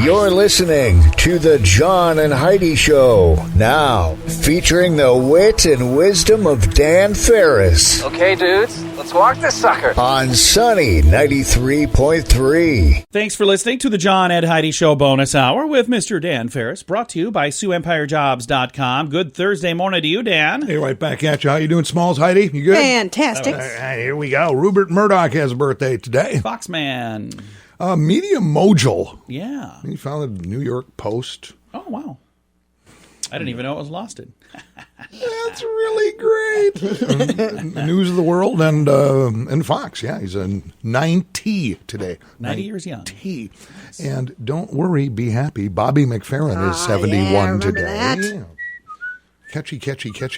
You're listening to the John and Heidi Show, now featuring the wit and wisdom of Dan Farris. Okay, dudes, let's walk this sucker. On Sunny 93.3. Thanks for listening to the John And Heidi Show bonus hour with Mr. Dan Farris, brought to you by SiouxEmpireJobs.com. Good Thursday morning to you, Dan. Hey, right back at you. How you doing, Smalls? Heidi, you good? Fantastic. Here we go. Rupert Murdoch has a birthday today. Foxman. Media mogul. Yeah. He founded the New York Post. Oh, wow. I didn't even know it was Losted. That's really great. News of the World and Fox. Yeah, he's a 90 today. 90 years young. And don't worry, be happy. Bobby McFerrin is 71 today. That. Yeah. Catchy.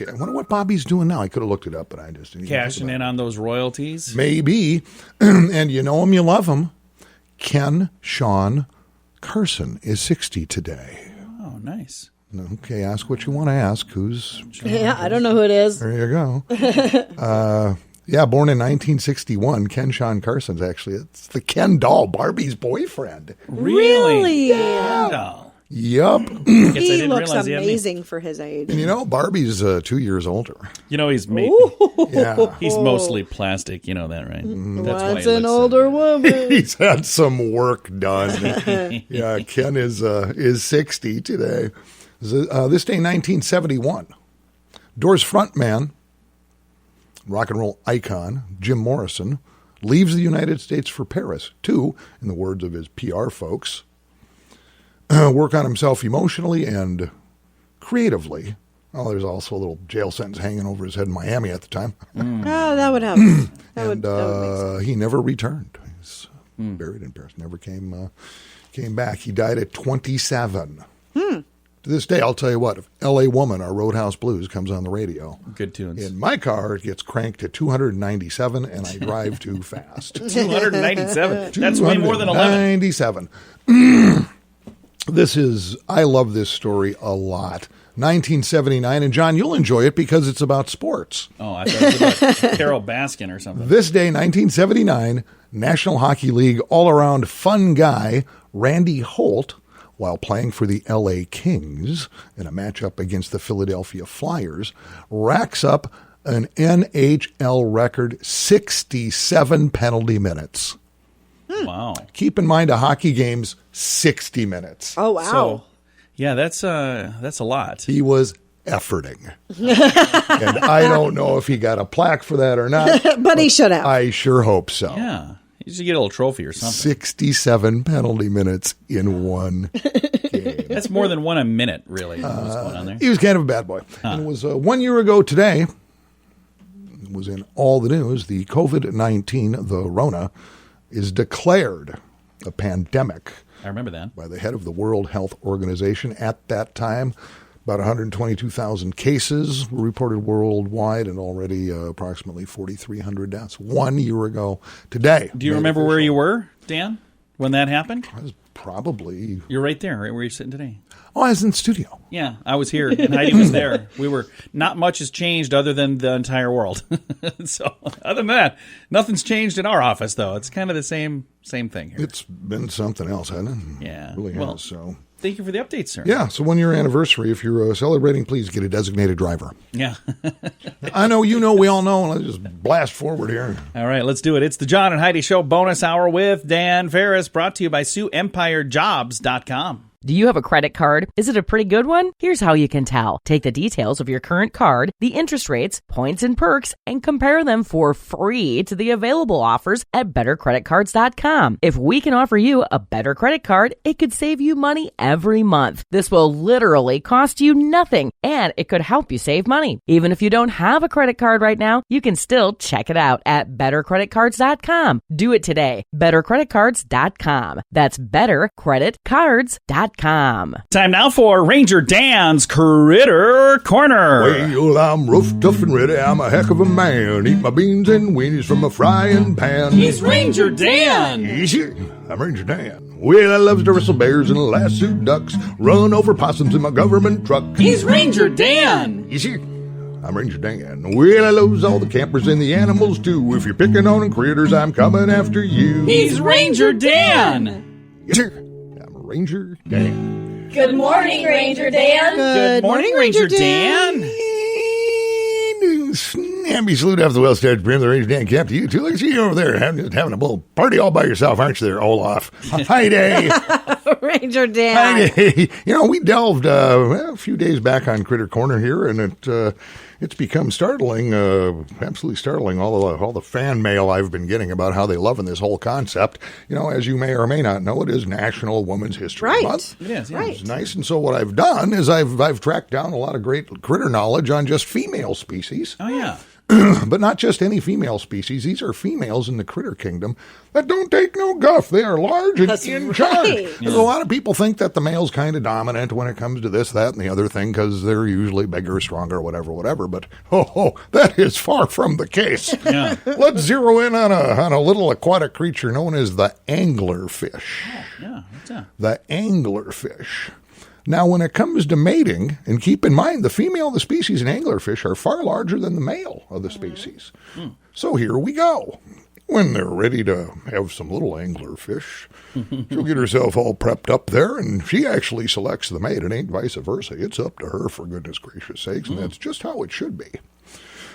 I wonder what Bobby's doing now. I could have looked it up, but I just didn't. Cashing in on those royalties. Maybe. And you know him, you love him. Ken Sean Carson is 60 today. Oh, nice. Okay, ask what you want to ask. Who's? Yeah, I don't know who it is. There you go. Born in 1961. Ken Sean Carson's it's the Ken doll, Barbie's boyfriend. Really? Yeah. No. Yup. He looks amazing for his age. And you know, Barbie's 2 years older. You know, he's he's mostly plastic. You know that, right? That's why That's an older woman. He's had some work done. Yeah, Ken is 60 today. This day, 1971, Doors frontman, rock and roll icon, Jim Morrison, leaves the United States for Paris to, in the words of his PR folks, work on himself emotionally and creatively. Oh, there's also a little jail sentence hanging over his head in Miami at the time. Oh, that would help. That would make sense. He never returned. He's buried in Paris. Never came back. He died at 27. To this day, I'll tell you what, if L.A. Woman or Roadhouse Blues comes on the radio, good tunes. In my car, it gets cranked to 297, and I drive too fast. 297? That's way more than 11. 297. I love this story a lot. 1979, and John, you'll enjoy it because it's about sports. Oh, I thought it was about Carol Baskin or something. This day, 1979, National Hockey League all-around fun guy Randy Holt, while playing for the L.A. Kings in a matchup against the Philadelphia Flyers, racks up an NHL record 67 penalty minutes. Wow. Keep in mind, a hockey game's 60 minutes. Oh, wow. So, yeah, that's a lot. He was efforting. And I don't know if he got a plaque for that or not. but he should have. I sure hope so. Yeah. You should get a little trophy or something. 67 penalty minutes in one game. That's more than one a minute, really. What's going on there? He was kind of a bad boy. And it was 1 year ago today, it was in all the news, the COVID-19, the Rona, is declared a pandemic. I remember that. By the head of the World Health Organization at that time. About 122,000 cases were reported worldwide and already approximately 4,300 deaths 1 year ago today. Do you remember where you were, Dan, when that happened? I was probably... You're right there, right where you're sitting today. Oh, I was in the studio. Yeah, I was here, and Heidi was there. Not much has changed other than the entire world. So, other than that, nothing's changed in our office, though. It's kind of the same thing here. It's been something else, hasn't it? Yeah. It really has, so... Thank you for the update, sir. Yeah, so 1 year anniversary. If you're celebrating, please get a designated driver. Yeah. I know, you know, we all know. Let's just blast forward here. All right, let's do it. It's the John and Heidi Show bonus hour with Dan Farris, brought to you by SiouxEmpireJobs.com. Do you have a credit card? Is it a pretty good one? Here's how you can tell. Take the details of your current card, the interest rates, points, and perks, and compare them for free to the available offers at bettercreditcards.com. If we can offer you a better credit card, it could save you money every month. This will literally cost you nothing, and it could help you save money. Even if you don't have a credit card right now, you can still check it out at bettercreditcards.com. Do it today. bettercreditcards.com. That's bettercreditcards.com. Time now for Ranger Dan's Critter Corner. Well, I'm rough, tough, and ready. I'm a heck of a man. Eat my beans and weenies from a frying pan. He's Ranger Dan. Easy. I'm Ranger Dan. Well, I loves to wrestle bears and lasso ducks. Run over possums in my government truck. He's Ranger Dan. Easy. I'm Ranger Dan. Well, I loves all the campers and the animals, too. If you're picking on critters, I'm coming after you. He's Ranger Dan. Yes, sir. Ranger Dan. Good morning, Ranger Dan. Good morning, Ranger Dan. Snappy salute off the well-started brim, the Ranger Dan cap to you too. Look at you over there having a little party all by yourself, aren't you there, Olaf? Hi, day. Ranger Dan. Hi, day. We delved a few days back on Critter Corner here, and it's become startling, absolutely startling, all the fan mail I've been getting about how they loving this whole concept. As you may or may not know, it is National Women's History Month. It is, yeah. Right. It's nice. And so what I've done is I've tracked down a lot of great critter knowledge on just female species. Oh, yeah. But not just any female species. These are females in the critter kingdom that don't take no guff. They are large and in charge. right. A lot of people think that the male's kind of dominant when it comes to this, that, and the other thing because they're usually bigger, stronger, whatever. But, that is far from the case. Yeah. Let's zero in on a little aquatic creature known as the anglerfish. Yeah. What's that? The anglerfish. Now, when it comes to mating, and keep in mind, the female of the species in anglerfish are far larger than the male of the species. So here we go. When they're ready to have some little anglerfish, she'll get herself all prepped up there, and she actually selects the mate. It ain't vice versa. It's up to her, for goodness gracious sakes, and that's just how it should be.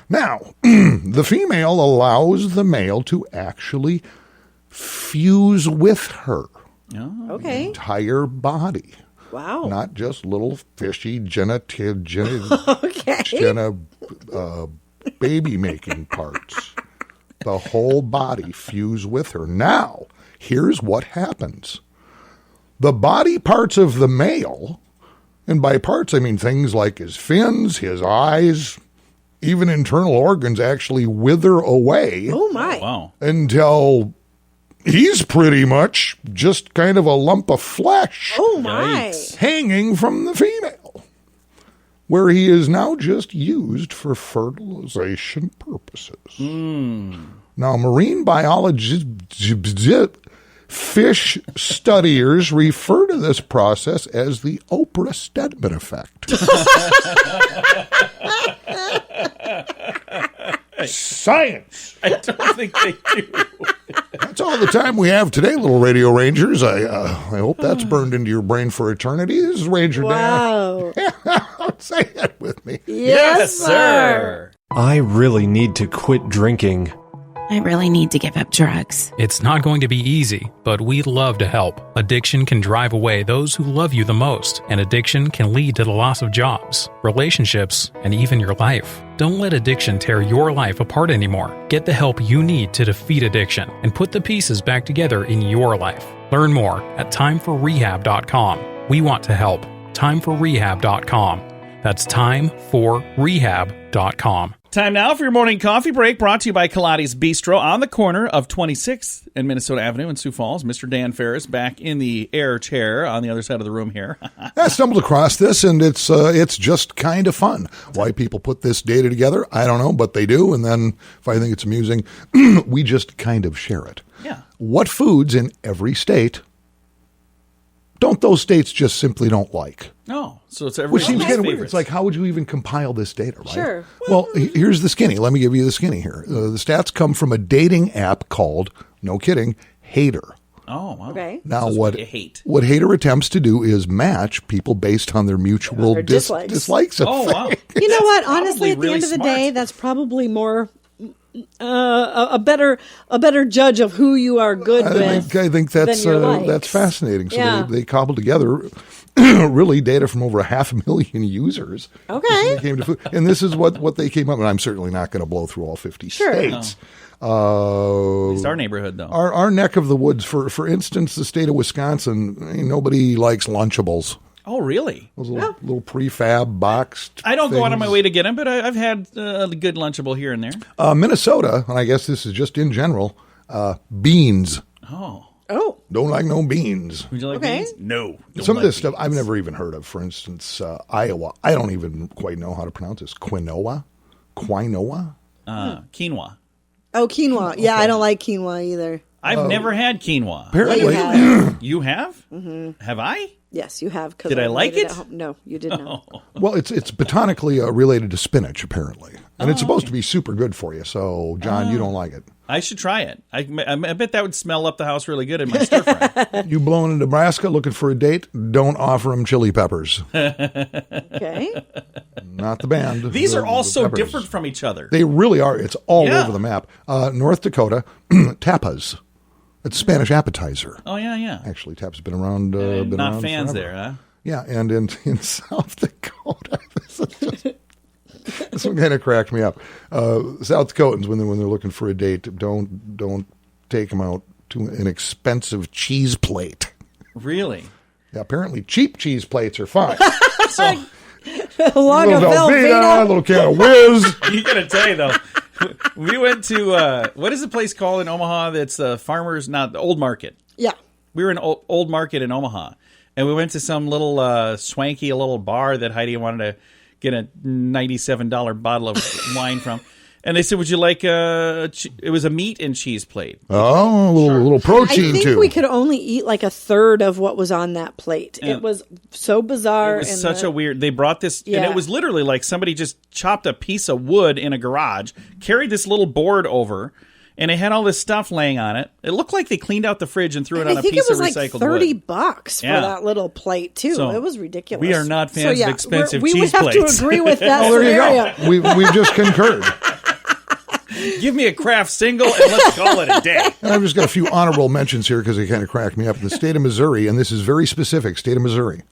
Now, the female allows the male to actually fuse with her Okay. entire body. Wow. Not just little fishy baby-making parts. The whole body fuse with her. Now, here's what happens. The body parts of the male, and by parts I mean things like his fins, his eyes, even internal organs actually wither away Oh, my. Wow. until he's pretty much just kind of a lump of flesh Oh, my. Yikes. hanging from the female, where he is now just used for fertilization purposes. Now, marine biologists, fish studiers refer to this process as the Oprah Stedman effect. Science. I don't think they do. That's all the time we have today, little Radio Rangers. I hope that's burned into your brain for eternity. This is Ranger Wow. Dan. Say that with me. Yes, sir. I really need to quit drinking. I really need to give up drugs. It's not going to be easy, but we'd love to help. Addiction can drive away those who love you the most, and addiction can lead to the loss of jobs, relationships, and even your life. Don't let addiction tear your life apart anymore. Get the help you need to defeat addiction and put the pieces back together in your life. Learn more at timeforrehab.com. We want to help. Timeforrehab.com. That's timeforrehab.com. Time now for your morning coffee break, brought to you by Kaladi's Bistro on the corner of 26th and Minnesota Avenue in Sioux Falls. Mr. Dan Farris back in the air chair on the other side of the room here. I stumbled across this, and it's just kind of fun. Why people put this data together, I don't know, but they do. And then if I think it's amusing, we just kind of share it. Yeah. What foods in every state don't those states just simply don't like? No. So it's Which everybody's seems kind of weird. favorites. It's like, how would you even compile this data, right? Sure. Well, here's the skinny. Let me give you the skinny here. The stats come from a dating app called, no kidding, Hater. Oh, wow. Okay. Now, This is what you hate. Hater attempts to do is match people based on their mutual Their dislikes. dislikes of Oh, wow. things. You know what? Probably Honestly, at the really end of the smart. day, that's probably more a better judge of who you are good with. I think that's than your likes. that's fascinating. So Yeah. they cobbled together really data from over 500,000 users. Okay. When it came to food. And this is what they came up with. I'm certainly not going to blow through all 50 Sure. states. It's our neighborhood, though. Our neck of the woods, for instance, the state of Wisconsin, nobody likes Lunchables. Oh, really? Those little prefab boxed. I don't go out of my things. way to get them, but I've had a good Lunchable here and there. Minnesota, and I guess this is just in general, beans. Oh. Oh, Don't like no beans. Would you like Okay. beans? No. don't Some of like this stuff beans. I've never even heard of. For instance, Iowa. I don't even quite know how to pronounce this. Quinoa? Quinoa? oh, quinoa. Yeah, I don't like quinoa either. I've never had quinoa. Apparently, Yeah, you have. You have? Mm-hmm. Have I? Yes, you have. Did I like it? No, you did not. Oh. Well, it's botanically related to spinach, apparently. And it's supposed to be super good for you. So, John, you don't like it. I should try it. I bet that would smell up the house really good in my stir fry. You blowing in Nebraska looking for a date, don't offer them chili peppers. Okay. Not the band. These are all so peppers. different from each other. They really are. It's all over the map. North Dakota, tapas. It's Spanish appetizer. Oh, yeah. Actually, tapas have been around. Not around fans forever. there, huh? Yeah, and in South Dakota, this one kind of cracked me up. South Dakotans, when they're looking for a date, don't take them out to an expensive cheese plate. Really? Yeah, apparently cheap cheese plates are fine. So, a little Velveeta, a little can of Whiz. You got to tell you though, we went to what is the place called in Omaha? That's the Farmers, not the Old Market. Yeah, we were in Old Market in Omaha, and we went to some little swanky little bar that Heidi wanted to get a $97 bottle of wine from. And they said, would you like it was a meat and cheese plate. Oh, a little protein, I think too. we could only eat like a third of what was on that plate. And it was so bizarre. It was such a weird, they brought this, and it was literally like somebody just chopped a piece of wood in a garage, carried this little board over, and it had all this stuff laying on it. It looked like they cleaned out the fridge and threw it on a piece of recycled wood. I think it was like $30 for that little plate, too. So it was ridiculous. We are not fans of expensive cheese plates. We would have to agree with that there scenario. You go. We've just concurred. Give me a craft single and let's call it a day. And I've just got a few honorable mentions here because they kind of cracked me up. In the state of Missouri, and this is very specific, state of Missouri,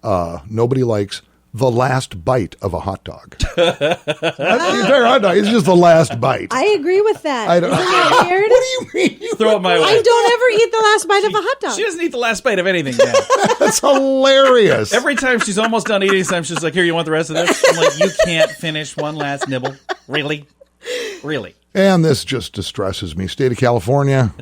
nobody likes the last bite of a hot dog. That's the entire hot dog. It's just the last bite. I agree with that. Isn't that weird? What do you mean? Throw it my way. I don't ever eat the last bite of a hot dog. She doesn't eat the last bite of anything, Dan. That's hilarious. Every time she's almost done eating something, she's like, here, you want the rest of this? I'm like, you can't finish one last nibble. Really? Really? And this just distresses me. State of California,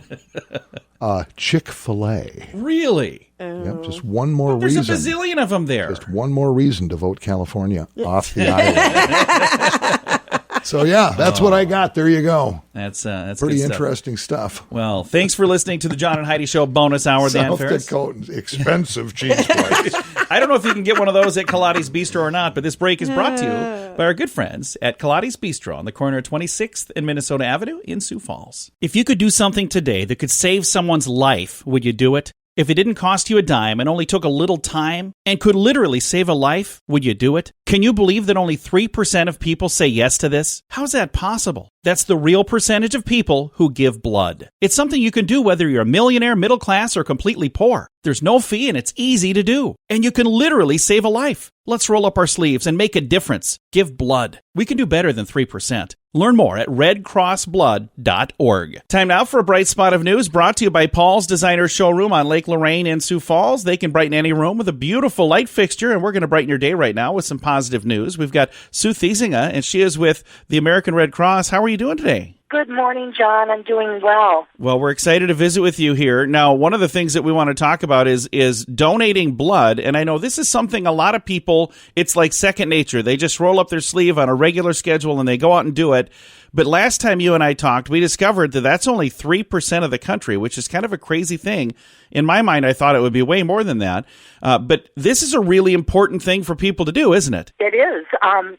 Chick-fil-A. Really? Yep, just one more reason. There's a bazillion of them there. Just one more reason to vote California off the island. So, yeah, that's what I got. There you go. That's pretty good interesting stuff. Well, thanks for listening to the John and Heidi Show bonus hour, Dan Farris. South Dakotans, expensive cheese plates. I don't know if you can get one of those at Kaladi's Bistro or not, but this break is brought to you by our good friends at Kaladi's Bistro on the corner of 26th and Minnesota Avenue in Sioux Falls. If you could do something today that could save someone's life, would you do it? If it didn't cost you a dime and only took a little time and could literally save a life, would you do it? Can you believe that only 3% of people say yes to this? How's that possible? That's the real percentage of people who give blood. It's something you can do whether you're a millionaire, middle class, or completely poor. There's no fee and it's easy to do. And you can literally save a life. Let's roll up our sleeves and make a difference. Give blood. We can do better than 3%. Learn more at redcrossblood.org. Time now for a bright spot of news brought to you by Paul's Designer Showroom on Lake Lorraine in Sioux Falls. They can brighten any room with a beautiful light fixture, and we're going to brighten your day right now with some positive news. We've got Sue Thiesinga, and she is with the American Red Cross. How are you doing today? Good morning, John. I'm doing well. Well, we're excited to visit with you here. Now, one of the things that we want to talk about is donating blood. And I know this is something a lot of people, it's like second nature. They just roll up their sleeve on a regular schedule and they go out and do it. But last time you and I talked, we discovered that that's only 3% of the country, which is kind of a crazy thing. In my mind, I thought it would be way more than that. But this is a really important thing for people to do, isn't it? It is.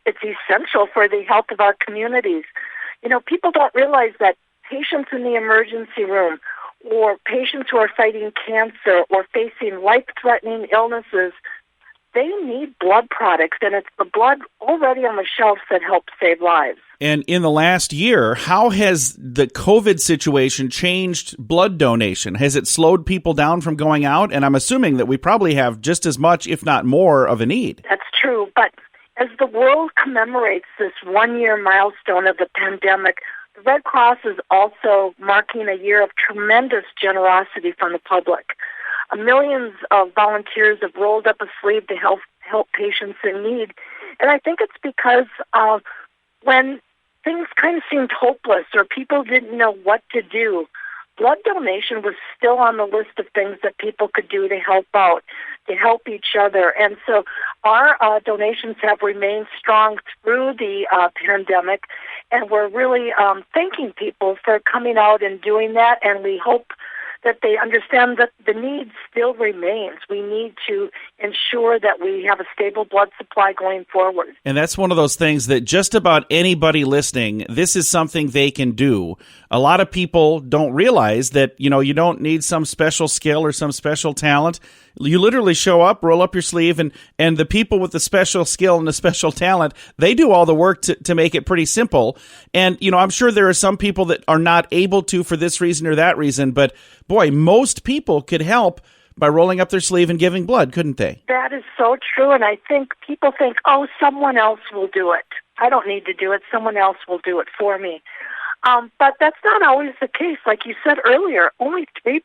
It's essential for the health of our communities. You know, people don't realize that patients in the emergency room or patients who are fighting cancer or facing life-threatening illnesses, they need blood products, and it's the blood already on the shelves that helps save lives. And in the last year, how has the COVID situation changed blood donation? Has it slowed people down from going out? And I'm assuming that we probably have just as much, if not more, of a need. That's true, but as the world commemorates this one-year milestone of the pandemic, the Red Cross is also marking a year of tremendous generosity from the public. Millions of volunteers have rolled up a sleeve to help patients in need. And I think it's because when things kind of seemed hopeless or people didn't know what to do, blood donation was still on the list of things that people could do to help out, to help each other. And so our donations have remained strong through the pandemic, and we're really thanking people for coming out and doing that, and we hope that they understand that the need still remains. We need to ensure that we have a stable blood supply going forward. And that's one of those things that just about anybody listening, this is something they can do. A lot of people don't realize that, you don't need some special skill or some special talent. You literally show up, roll up your sleeve, and the people with the special skill and the special talent, they do all the work to make it pretty simple. And, I'm sure there are some people that are not able to for this reason or that reason, but boy, most people could help by rolling up their sleeve and giving blood, couldn't they? That is so true, and I think people think, oh, someone else will do it. I don't need to do it. Someone else will do it for me. But that's not always the case. Like you said earlier, only 3%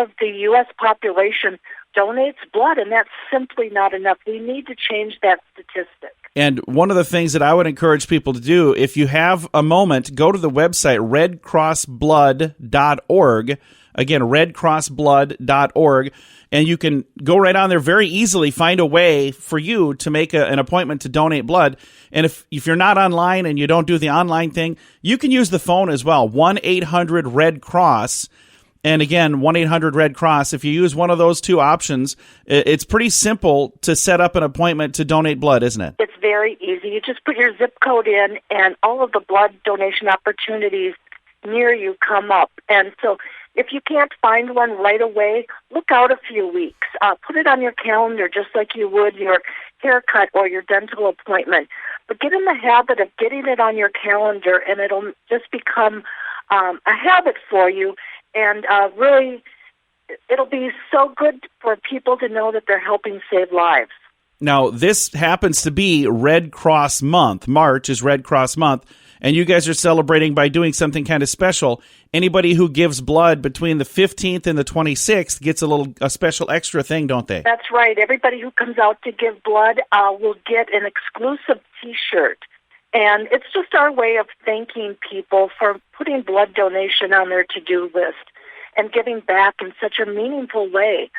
of the U.S. population donates blood, and that's simply not enough. We need to change that statistic. And one of the things that I would encourage people to do, if you have a moment, go to the website redcrossblood.org. Again, redcrossblood.org. And you can go right on there very easily, find a way for you to make an appointment to donate blood. And if you're not online and you don't do the online thing, you can use the phone as well, 1-800-RED-CROSS. And again, 1-800-RED-CROSS. If you use one of those two options, it's pretty simple to set up an appointment to donate blood, isn't it? It's very easy. You just put your zip code in, and all of the blood donation opportunities near you come up. And so if you can't find one right away, look out a few weeks. Put it on your calendar just like you would your haircut or your dental appointment. But get in the habit of getting it on your calendar, and it'll just become a habit for you. And really, it'll be so good for people to know that they're helping save lives. Now, this happens to be Red Cross Month. March is Red Cross Month. And you guys are celebrating by doing something kind of special. Anybody who gives blood between the 15th and the 26th gets a special extra thing, don't they? That's right. Everybody who comes out to give blood will get an exclusive T-shirt. And it's just our way of thanking people for putting blood donation on their to-do list and giving back in such a meaningful way.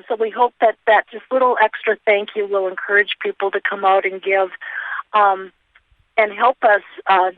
So we hope that just little extra thank you will encourage people to come out and give and help us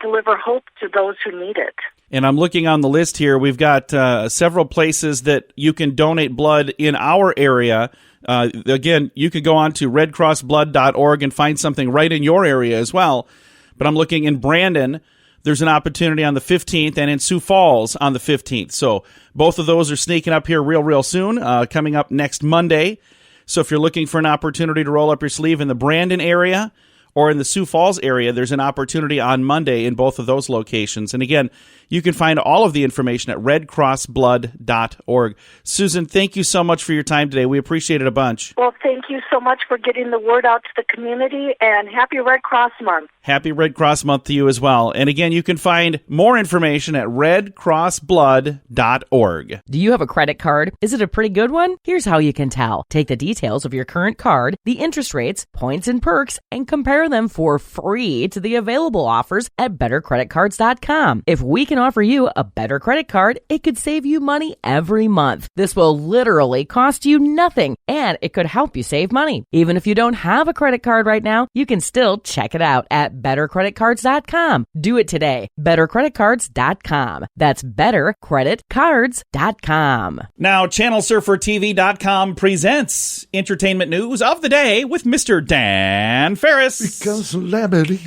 deliver hope to those who need it. And I'm looking on the list here. We've got several places that you can donate blood in our area. Again, you could go on to redcrossblood.org and find something right in your area as well. But I'm looking in Brandon. There's an opportunity on the 15th, and in Sioux Falls on the 15th. So both of those are sneaking up here real soon, coming up next Monday. So if you're looking for an opportunity to roll up your sleeve in the Brandon area or in the Sioux Falls area, there's an opportunity on Monday in both of those locations. And again, you can find all of the information at redcrossblood.org. Susan, thank you so much for your time today. We appreciate it a bunch. Well, thank you so much for getting the word out to the community, and happy Red Cross Month. Happy Red Cross Month to you as well. And again, you can find more information at redcrossblood.org. Do you have a credit card? Is it a pretty good one? Here's how you can tell. Take the details of your current card, the interest rates, points, and perks, and compare them for free to the available offers at bettercreditcards.com. If we can offer you a better credit card, it could save you money every month. This will literally cost you nothing, and it could help you save money. Even if you don't have a credit card right now, you can still check it out at bettercreditcards.com. Do it today. bettercreditcards.com. That's bettercreditcards.com. Now, ChannelSurferTV.com presents entertainment news of the day with Mr. Dan Farris. Because celebrities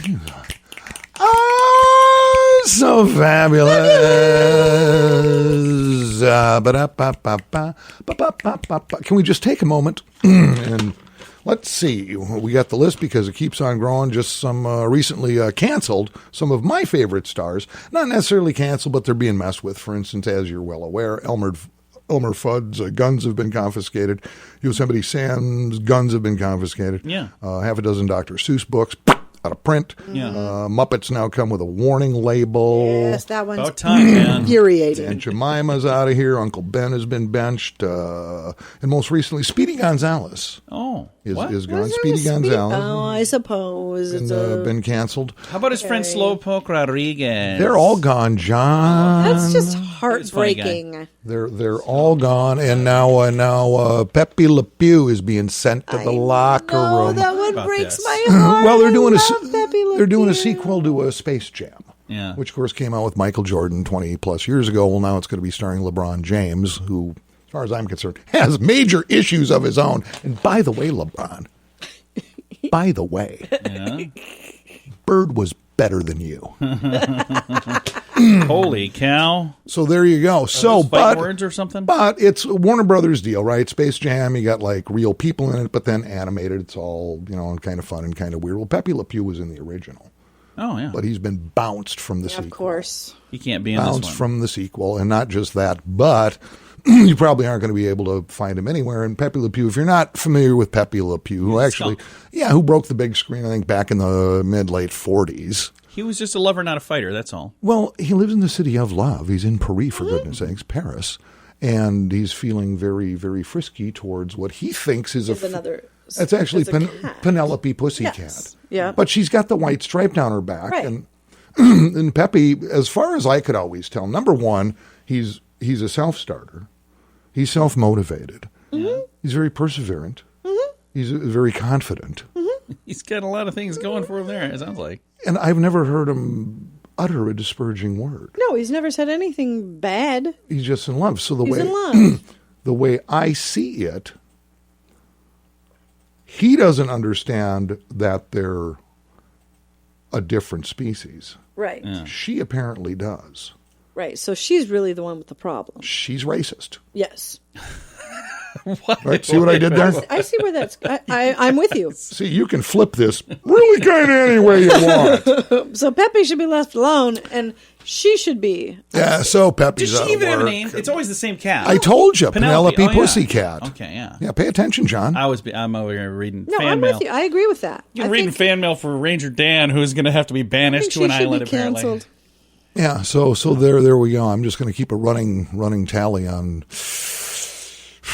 are so fabulous. Can we just take a moment and let's see. We got the list because it keeps on growing. Just some recently canceled, some of my favorite stars. Not necessarily canceled, but they're being messed with. For instance, as you're well aware, Elmer Fudd's guns have been confiscated. Yosemite Sam's guns have been confiscated. Yeah. Half a dozen Dr. Seuss books out of print. Yeah. Muppets now come with a warning label. Yes, that one's about time, man. infuriating. Aunt Jemima's out of here. Uncle Ben has been benched. And most recently, Speedy Gonzales. Oh, is gone. Speedy Gonzales. Oh, I suppose. It's been canceled. How about his friend Slowpoke Rodriguez? They're all gone, John. That's just heartbreaking. They're all gone, and now Pepe Le Pew is being sent to the locker room. That one breaks my heart. Well, they're doing a sequel to Space Jam. which, of course, came out with Michael Jordan 20-plus years ago. Well, now it's going to be starring LeBron James, who, as far as I'm concerned, has major issues of his own. And by the way, LeBron, Bird was better than you. Holy cow. So there you go. So, but words or something? But it's a Warner Brothers deal, right? Space Jam, you got like real people in it, but then animated. It's all, and kind of fun and kind of weird. Well, Pepe Le Pew was in the original. Oh, yeah. But he's been bounced from the sequel. Of course. He can't be in this one. Bounced from the sequel. And not just that, but you probably aren't going to be able to find him anywhere. And Pepe Le Pew, if you're not familiar with Pepe Le Pew, who broke the big screen, I think, back in the mid-late 40s. He was just a lover, not a fighter, that's all. Well, he lives in the city of love. He's in Paris, for goodness sakes, Paris. And he's feeling very, very frisky towards what he thinks is It's actually Penelope Pussycat. Yes. Yeah. But she's got the white stripe down her back. Right. And Pepe, as far as I could always tell, number one, he's a self-starter. He's self-motivated. Mm-hmm. He's very perseverant. Mm-hmm. He's very confident. Mm-hmm. He's got a lot of things going for him there, it sounds like. And I've never heard him utter a disparaging word. No, he's never said anything bad. He's just in love. So he's in love. The way I see it, he doesn't understand that they're a different species. Right. Yeah. She apparently does. Right. So she's really the one with the problem. She's racist. Yes. Right? See what I did there? I see where that's... I'm with you. See, you can flip this really kind of any way you want. So Pepe should be left alone, and she should be... Yeah, so Pepe's Does out she even of have a work. name? It's always the same cat. I told you, Penelope Oh, yeah. Pussycat. Okay, yeah. Yeah, pay attention, John. I'm over here reading No, fan I'm mail. with you. I agree with that. You're reading fan mail for Ranger Dan, who's going to have to be banished to an island, apparently. Canceled. Yeah, so there we go. I'm just going to keep a running tally on...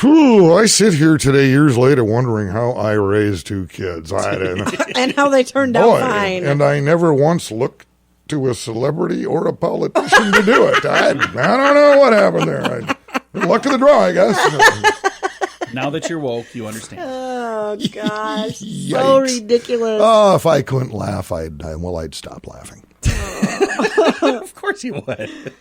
Whew, I sit here today, years later, wondering how I raised two kids. I didn't. And how they turned out fine. And I never once looked to a celebrity or a politician to do it. I don't know what happened there. Luck of the draw, I guess. Now that you're woke, you understand. Oh, gosh. So ridiculous. Oh, if I couldn't laugh, I'd stop laughing. Of course you would.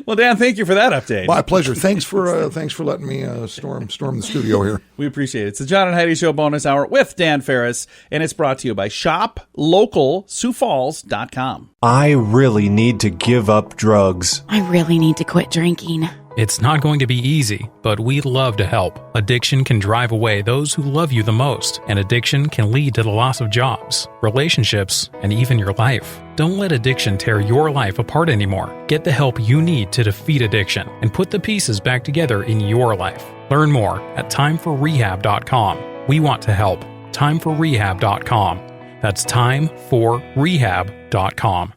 Well, Dan, thank you for that update. My pleasure. Thanks for letting me storm the studio here. We appreciate it. It's the John and Heidi Show bonus hour with Dan Farris, and it's brought to you by ShopLocalSiouxFalls.com. I really need to give up drugs. I really need to quit drinking. It's not going to be easy, but we'd love to help. Addiction can drive away those who love you the most, and addiction can lead to the loss of jobs, relationships, and even your life. Don't let addiction tear your life apart anymore. Get the help you need to defeat addiction and put the pieces back together in your life. Learn more at timeforrehab.com. We want to help. Timeforrehab.com. That's timeforrehab.com.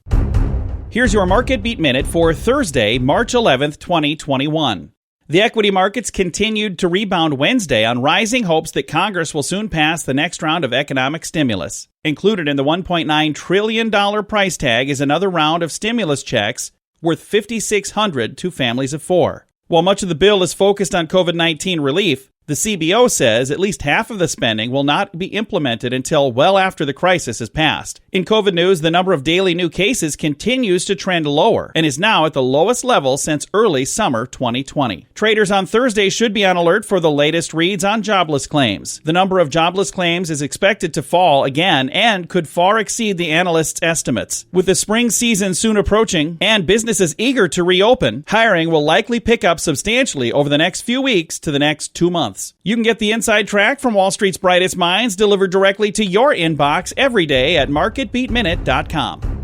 Here's your Market Beat Minute for Thursday, March 11th, 2021. The equity markets continued to rebound Wednesday on rising hopes that Congress will soon pass the next round of economic stimulus. Included in the $1.9 trillion price tag is another round of stimulus checks worth $5,600 to families of four. While much of the bill is focused on COVID-19 relief, the CBO says at least half of the spending will not be implemented until well after the crisis has passed. In COVID news, the number of daily new cases continues to trend lower and is now at the lowest level since early summer 2020. Traders on Thursday should be on alert for the latest reads on jobless claims. The number of jobless claims is expected to fall again and could far exceed the analysts' estimates. With the spring season soon approaching and businesses eager to reopen, hiring will likely pick up substantially over the next few weeks to the next 2 months. You can get the inside track from Wall Street's brightest minds delivered directly to your inbox every day at marketbeatminute.com.